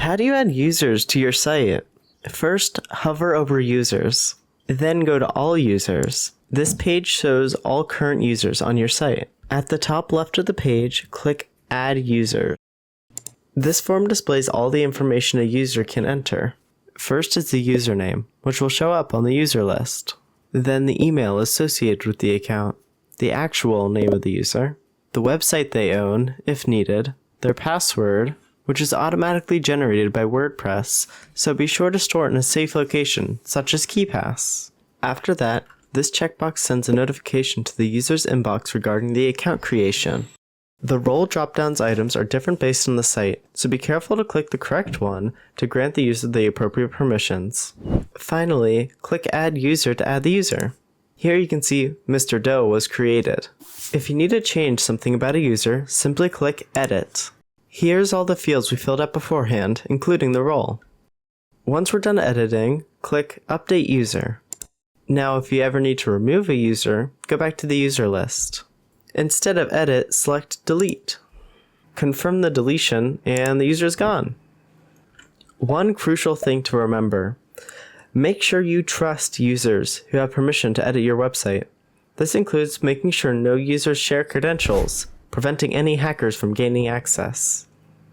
How do you add users to your site? First, hover over users, then go to all users. This page shows all current users on your site. At the top left of the page, click Add User. This form displays all the information a user can enter. First is the username, which will show up on the user list. Then the email associated with the account, the actual name of the user, the website they own, if needed, their password, which is automatically generated by Wordpress, so be sure to store it in a safe location, such as KeePass. After that, this checkbox sends a notification to the user's inbox regarding the account creation. The role drop-down's items are different based on the site, so be careful to click the correct one to grant the user the appropriate permissions. Finally, click Add User to add the user. Here you can see Mr. Doe was created. If you need to change something about a user, simply click Edit. Here's all the fields we filled out beforehand, including the role. Once we're done editing, click Update User. Now if you ever need to remove a user, go back to the user list. Instead of Edit, select Delete. Confirm the deletion, and the user is gone. One crucial thing to remember. Make sure you trust users who have permission to edit your website. This includes making sure no users share credentials, preventing any hackers from gaining access.